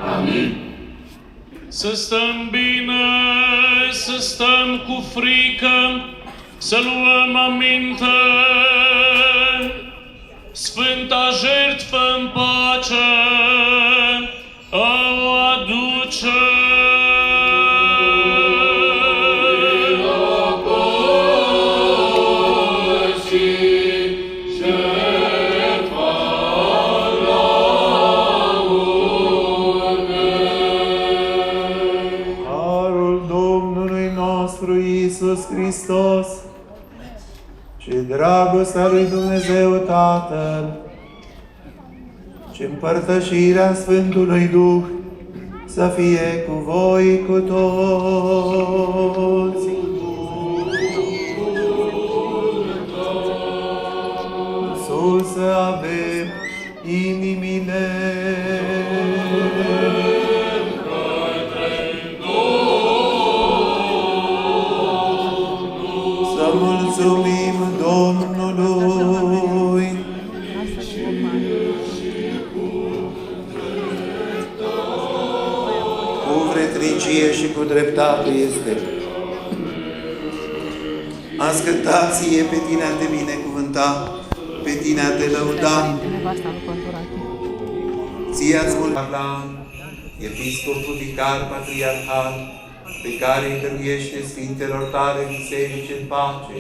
Amin. Să stăm bine, să stăm cu frică, să luăm aminte. Sfânta jertfă în pace o aduce. Iisus Hristos și dragostea lui Dumnezeu Tatăl și împărtășirea Sfântului Duh să fie cu voi cu toți. Sus să avem inimile. Mulțumim Domnului. Cu vrednicie și cu dreptate este. Ascultație, pe tine a te binecuvânta, pe tine a te lăuda. Ție-ți mulțumim, episcopul vicar patriarhal, pe care îi dăruiește Sfintelor tale biserici în pace,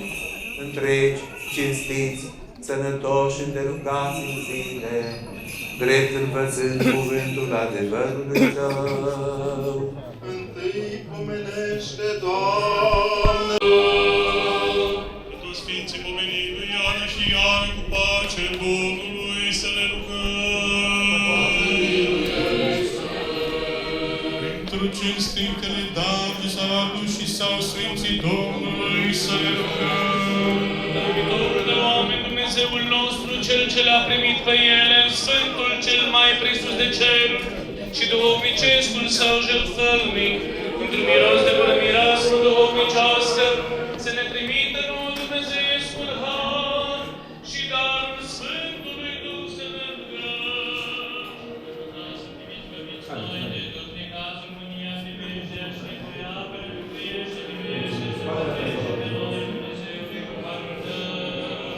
întregi, cinstiți, sănătoși, înderugați în zile, drept învățând cuvântul adevărului Tău. Întâi pomenește, Doamne! Pentru Sfinții pomeniți lui Ioan și Ioan, cu pace Domnului să ne rugăm. Pentru cinstitele daruri s-au adus și s-au sfințit Domnului să ne rugăm. Dăruitorul de oameni, Dumnezeul nostru, Cel ce le-a primit pe ele în Sfântul cel mai presus de cer și duhovnicescul Său jertfălnic, într-un miros de bună mireasmă duhovnicească, să ne trimită nouă Dumnezeescul har și darul Sfântului Duh să ne rugăm. Să primiți pe vicioare, tot din cazul mânia și legea și cu ea, pe mântuire și divinește, să protește pe noi Dumnezeu din harul Tău.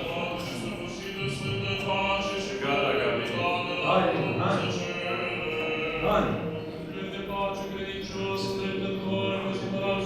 Pace, săvârșită, sfântă pace și gata, capitoană, de pace credincios, îndreptător, căsătorat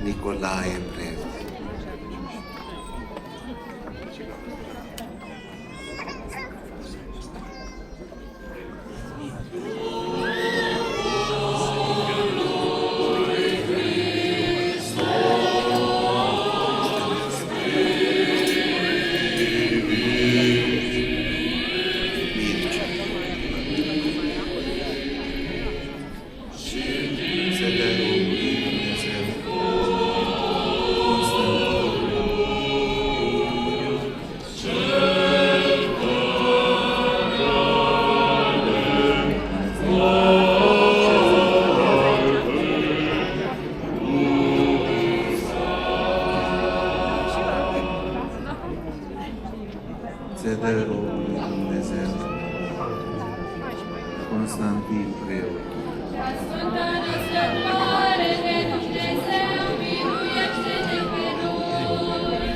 Nicolae Preot. Țederul lui Dumnezeu, Constantin Preot. Sfânta născătoare de Dumnezeu, miluiește-ne pe noi!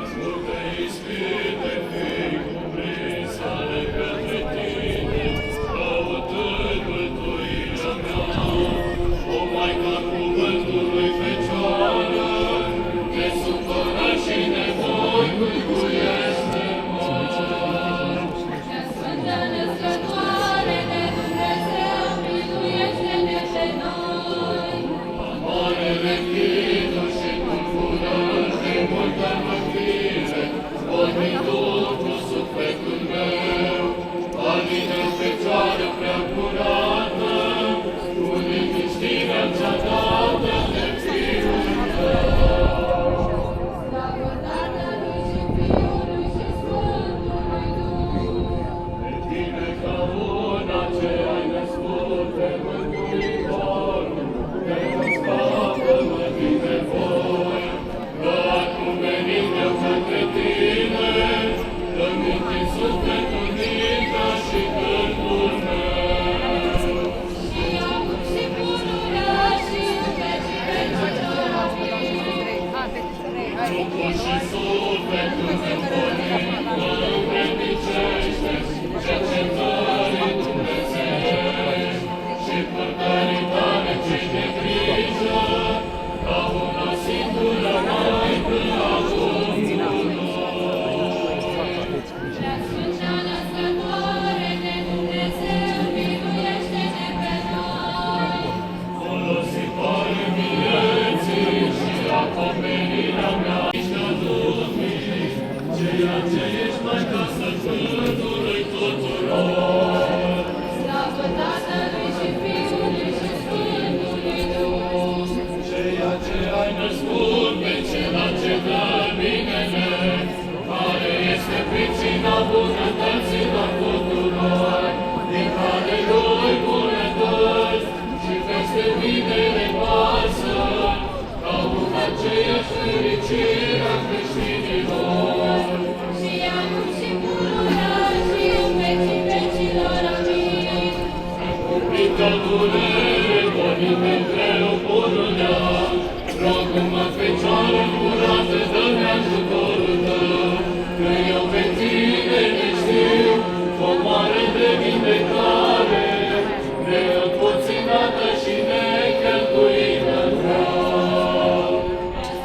Sfântă ispite, fii cuprins ale către tine, căutându-l tu iubirea mea, o Maica cuvântului Fecioară, de supărat și nevoi, miluiește-mă! Sfânta născătoare de Dumnezeu, miluiește-ne pe noi!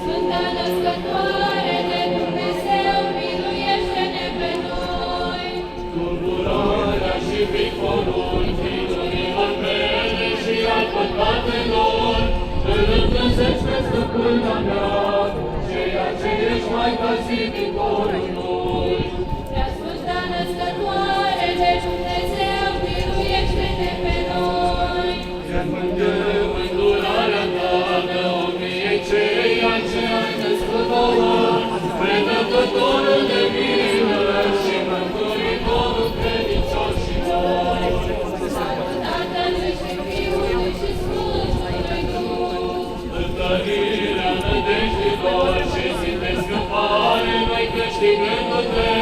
Sfânta Născătoare de Dumnezeu, miluiește-ne pe noi! Tulburarea și vicolul fiilor mele și al păcatelor, îl întrânzești pe stăpâna mea, ceea ce ești Maica Ziditorului. Prea Sfânta Născătoare de Dumnezeu, miluiește-ne pe noi! Eu îndurarea ta, dă-o mie ceea ce ai născut nouă, Predătătorul de milă și Mântuitorul credincioșilor. Slavă Tatălui și Fiului și Sfântului Duh! Întărirea nădejdilor și zi de scăpare, noi câștigându-te,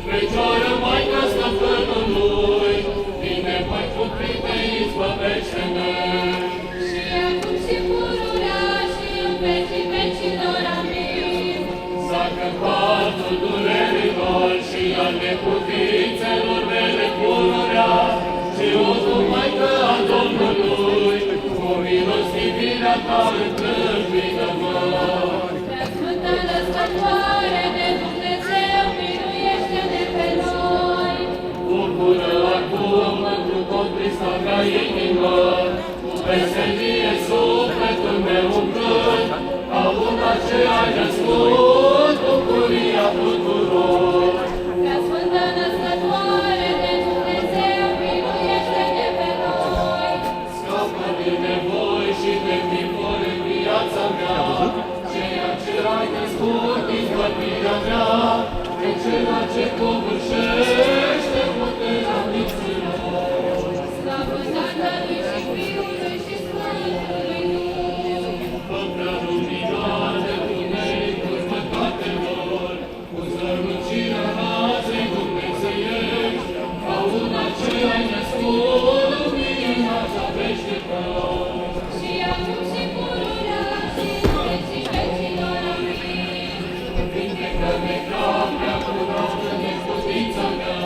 Fecioară Maica Stăpânului, bine mai cuprite, izbăvește-ne. Și acum și pururea și în vecii vecilor. Amin. Zacă patul durerilor și al neputințelor mele pururea, și o Maică a Domnului, cu milostivirea ta întâmpină-mă. Prea Sfânta Născătoare de Dumnezeu, miluiește-ne pe noi! Bucură acum întru tot pristarea inimă, cu veselie sufletul meu umplând, auna ce ai născut, bucuria tuturor. Prea Sfânta Născătoare de Dumnezeu, miluiește-ne pe noi! Scapă din nevoi și de vivori în viața mea, ceea ce ai născut din bătirea mea, pe cela ce covârșește puterea minților. Slavă Tatălui și Fiului și Sfântului Duh! Fă prea luminat de tunericul păcatelor, cu zărucirea razei dumnezeiești, ca una ce ai născut, lumina cea veșnică. Și acum și pururea și în vecii vecilor. Amin. Vindecă-ne prea curată neputința mea,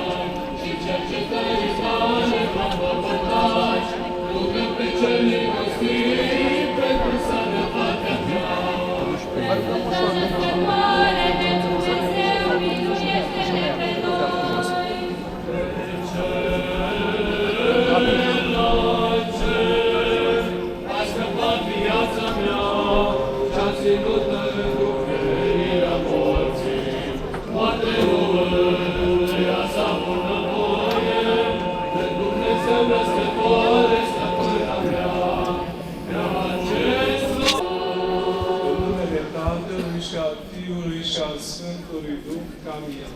și cercetării tale mă împăpătați, rugă pe cel milostiv pentru sănătatea mea. Prea Sfânta Născătoare de Dumnezeu, miluiește-ne pe noi! A scăpat viața mea, ce-a ținut în durerea morții. Moarte urâia s-a bunăvoie, de Dumnezeu născătoare, stăpâna mea. Prea acest În numele Tatălui și al Fiului și al Sfântului Duh, Amin.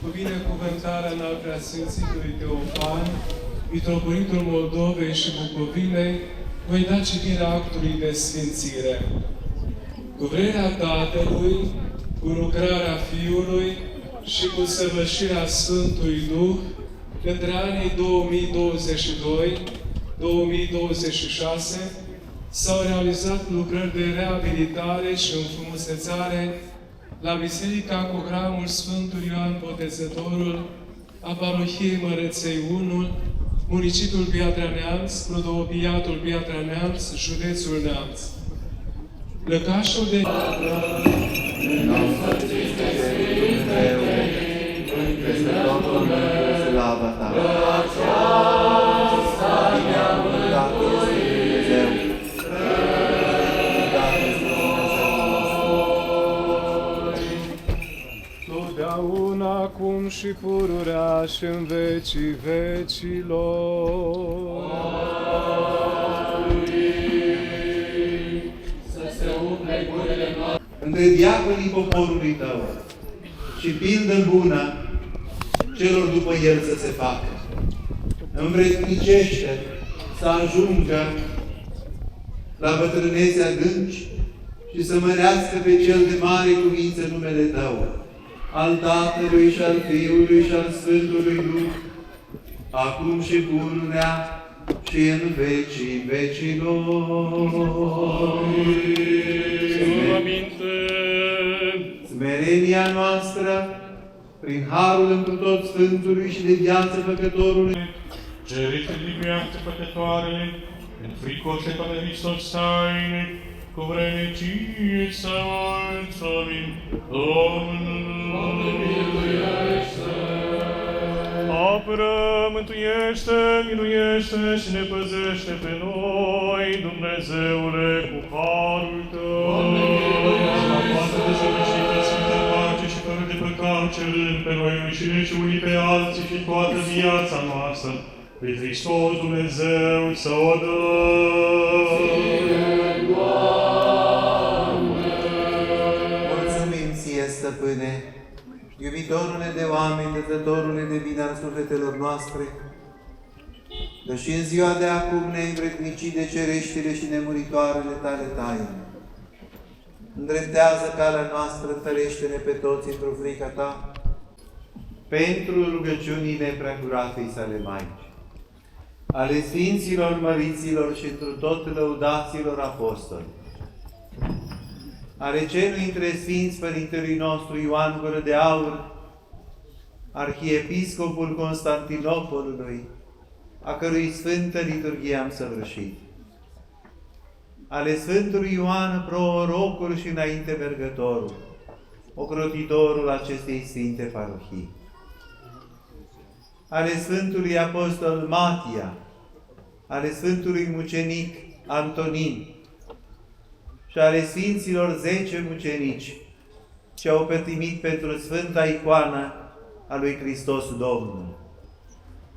Cu binecuvântarea în al Preasfințitului Teofan, Mitropolitul Moldovei și Bucovinei, voi da citirea actului de sfințire. Cu vrerea Tatălui, cu lucrarea Fiului și cu săvârșirea Sfântului Duh, între anii 2022-2026, s-au realizat lucrări de reabilitare și înfrumusețare la Biserica cu Hramul Sfântului Ioan Botezătorul a Parohiei Mărăței 1, municipiul Piatra Neamț, Protopiatul Piatra Neamț, județul Neamț. Lăcașul de... Slava ta! Totdeauna, acum și pururea și în vecii vecilor. Între diaconii poporului tău și pildă bună celor după el să se facă. Învrednicește să ajungă la bătrânețe adânci și să mărească pe cel de mare cuvință numele Tău, al Tatălui și al Fiului și al Sfântului Duh, acum și pururea și în vecii vecilor. Smerenia noastră, prin harul întru tot Sfântului și de viață Făcătorului, Cerite liberate păcătoarele, în fricoase ca de Hristos taine, cu vrednicie să mulțumim Domnului. Apără, mântuiește, miluiește și ne păzește pe noi, Dumnezeule, cu harul Tău. Sfântă de săvârșită, Sfântă pace și fără de păcat, cerând pe noi înșine și unii pe alții și toată viața noastră, pe Hristos Dumnezeu să o mulțumim ție, Stăpâne, iubitorule de oameni, dătătorule de bine al sufletelor noastre, că și în ziua de acum ne-ai învrednicit de cereștile și nemuritoarele tale taine. Îndreptează calea noastră, ferește-ne pe toți într-o frica ta, pentru rugăciunile preacuratei sale Maici, ale Sfinților Măriților și întru tot lăudaților apostoli, ale celui dintre Sfinți Părintelui nostru Ioan Gură de Aur, Arhiepiscopul Constantinopolului, a cărui sfântă liturghie am săvârșit, ale Sfântului Ioan, prorocul și înainte mergătorul, ocrotitorul acestei sfinte parohii, ale Sfântului Apostol Matia, ale Sfântului Mucenic Antonin și ale Sfinților 10 mucenici ce au pătimit pentru Sfânta Icoană a lui Hristos Domnul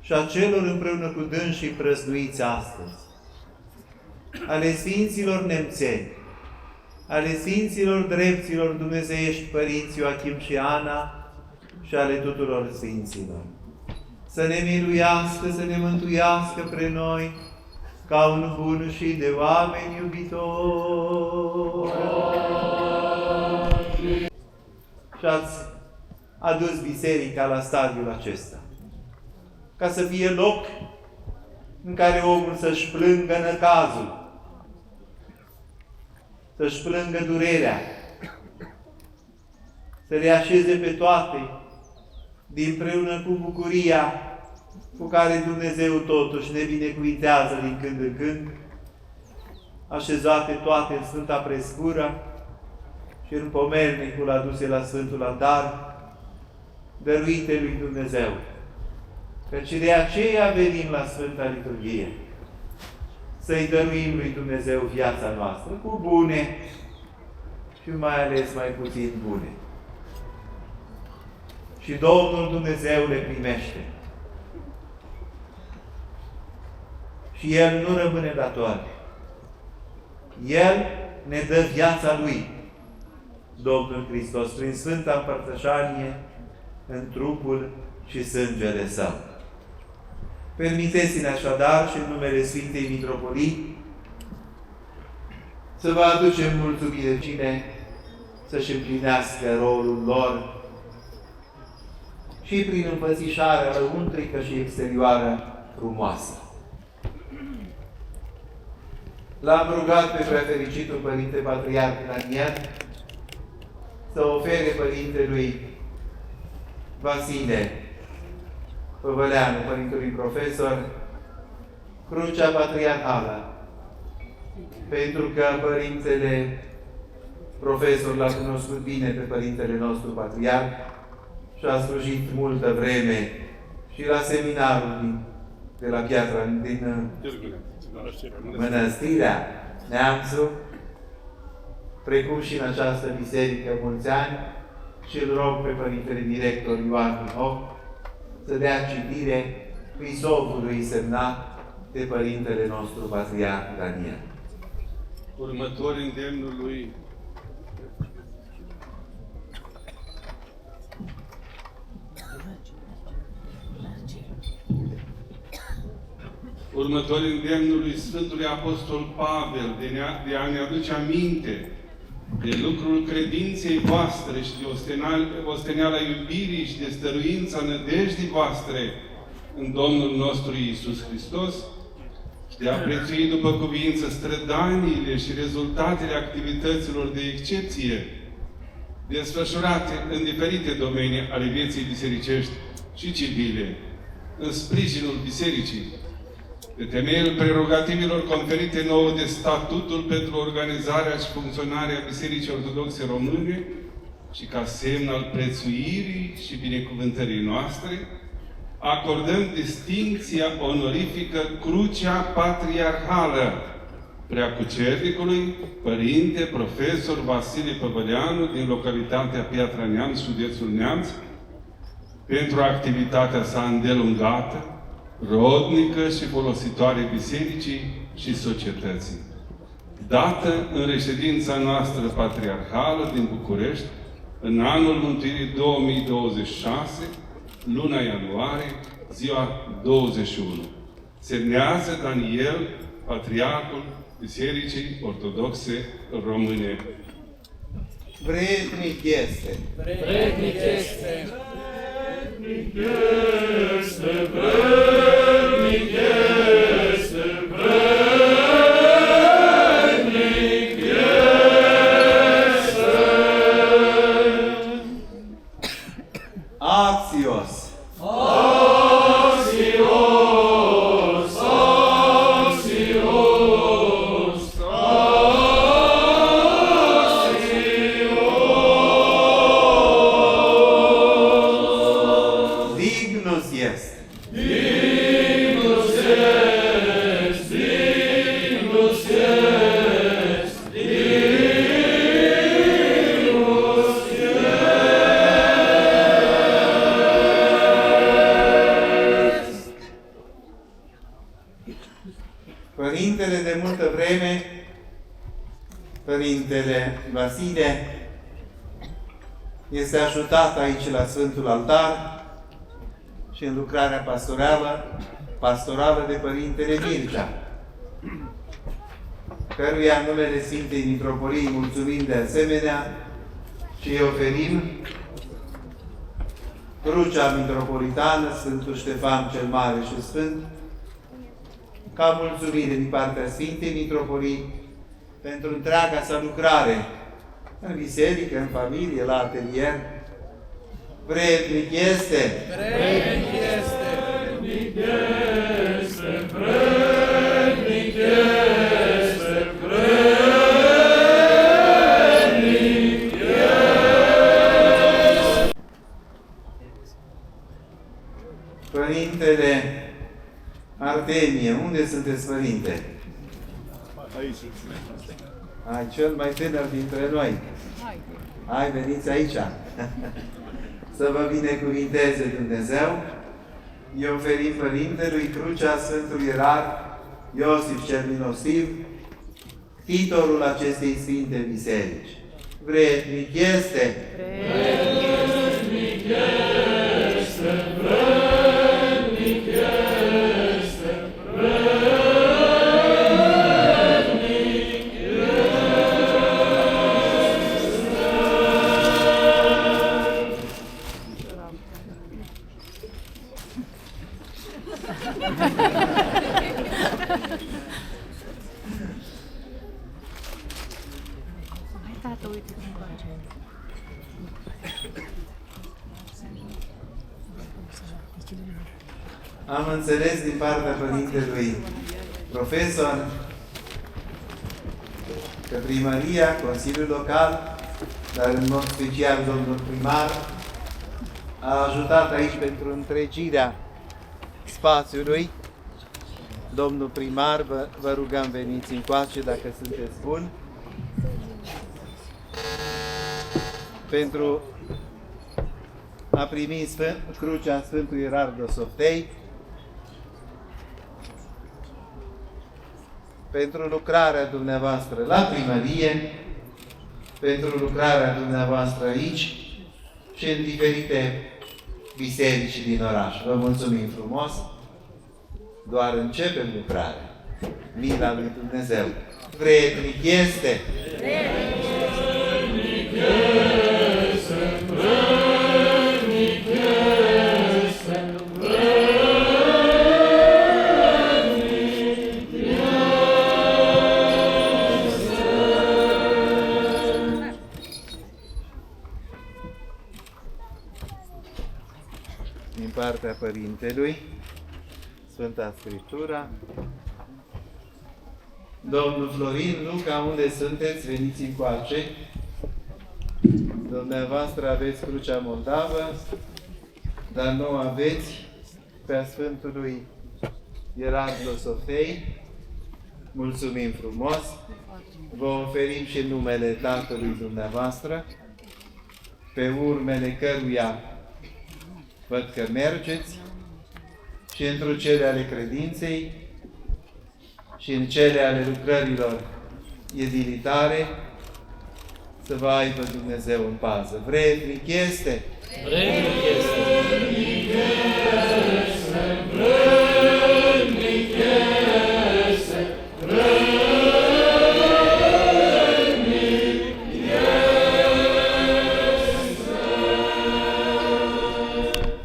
și a celor împreună cu dânsii prăznuiți astăzi, ale Sfinților nemțeni, ale Sfinților drepților dumnezeiești părinți Ioachim și Ana și ale tuturor Sfinților. Să ne miluiască, să ne mântuiască pre noi, ca un bun și de oameni iubitori. Și ați adus biserica la stadiul acesta, ca să fie loc în care omul să-și plângă năcazul, să-și plângă durerea, să le așeze pe toate, dinpreună cu bucuria cu care Dumnezeu totuși ne binecuvintează din când în când, așezate toate în Sfânta Prescură și în pomernicul aduse la Sfântul Altar, dăruite lui Dumnezeu. Căci de aceea venim la Sfânta Liturghie, să-i dăruim lui Dumnezeu viața noastră, cu bune și mai ales mai puțin bune. Și Domnul Dumnezeu le primește. Și El nu rămâne dator. El ne dă viața Lui, Domnul Hristos, prin Sfânta Împărtășanie, în trupul și sângele Său. Permiteți-ne așadar și în numele Sfintei Mitropolii să vă aducem mulțumire cine să-și împlinească rolul lor și prin înfățișarea lăuntrică și exterioară frumoasă. L-am rugat pe Preafericitul Părinte Patriarh Daniel să ofere Părintelui Vasile Păvăleanu, Părintelui Profesor, crucea patriarhală, pentru că Părintele Profesor l-a cunoscut bine pe Părintele nostru Patriarh și a slujit multă vreme și la seminarul de la Piatra, din Mănăstirea Neamțu, precum și în această biserică mulți ani, și îl rog pe Părintele Director Ioan Minov să dea citire prisovului semnat de Părintele nostru Patriarh Daniel. Următor îndemnul lui Sfântului Apostol Pavel de a ne aduce aminte de lucrul credinței voastre și de osteneala iubirii și de stăruința nădejdii voastre în Domnul nostru Iisus Hristos, de a prețui după cuviință strădaniile și rezultatele activităților de excepție desfășurate în diferite domenii ale vieții bisericești și civile, în sprijinul bisericii, pe temeiul prerogativelor conferite nouă de statutul pentru organizarea și funcționarea Bisericii Ortodoxe Române și ca semn al prețuirii și binecuvântării noastre, acordăm distincția onorifică Crucea Patriarhală Preacucernicului Părinte Profesor Vasile Păvăleanu din localitatea Piatra Neamț, județul Neamț, pentru activitatea sa îndelungată, rodnică și folositoare bisericii și societății. Dată în reședința noastră patriarhală din București, în anul Mântuirii 2026, luna ianuarie, ziua 21. Semnează Daniel, Patriarhul Bisericii Ortodoxe Române. Vrednic este. Vrednic este. Vrednic este. Vrednic este. Vrednic este. Axios. Axios. Axios. Axios. Dignus este. Dignus est, dignus est, dignus est. Părintele de multă vreme, Părintele Vasile, este ajutat aici la Sfântul Altar și în lucrarea pastorală de Părintele Mircea, căruia în numele Sfintei Mitropolii mulțumim de asemenea și îi oferim Crucea Mitropolitană Sfântul Ștefan cel Mare și Sfânt, ca mulțumire din partea Sfintei Mitropolii pentru întreaga sa lucrare în biserică, în familie, la atelier. Vrednic este! Vrednic este! Vrednic este! Vrednic este! Vrednic este! Părintele Artemie, unde sunteți, Părinte? Aici. Ai, cel mai tânăr dintre noi. Hai, veniți aici. Să vă binecuvinteze Dumnezeu. Îi oferim Părintelui Crucea Sfântului Ierar Iosif cel Milostiv, titlul acestei Sfinte Biserici. Vrednic este! Vrednic este! Vrednic este! Vrednic Tată, uite cum face. Am înțeles din partea Părintelui Profesor că Primăria, Consiliul Local, dar în mod special domnul primar, a ajutat aici pentru întregirea spațiului. Domnul primar, vă rugăm, veniți încoace dacă sunteți buni. Pentru a primi Crucea Sfântului Ierar Dosoftei, pentru lucrarea dumneavoastră la primărie, pentru lucrarea dumneavoastră aici și în diferite biserici din oraș. Vă mulțumim frumos! Doar începem lucrarea. Mila lui Dumnezeu. Vrednic este! Vrednic este! Vrednic este! Vrednic este! Părintelui, Sfânta Scriptura. Domnul Florin, Luca, unde sunteți? Veniți încoace. Dumneavoastră aveți crucea moldavă, dar nu aveți pe a Sfântului Ierandlu Sofei. Mulțumim frumos! Vă oferim și numele Tatălui dumneavoastră, pe urmele căruia văd că mergeți, și într cele ale credinței și în cele ale lucrărilor edilitare, să vă aibă Dumnezeu în pază. Vrednic este? Vrednic este!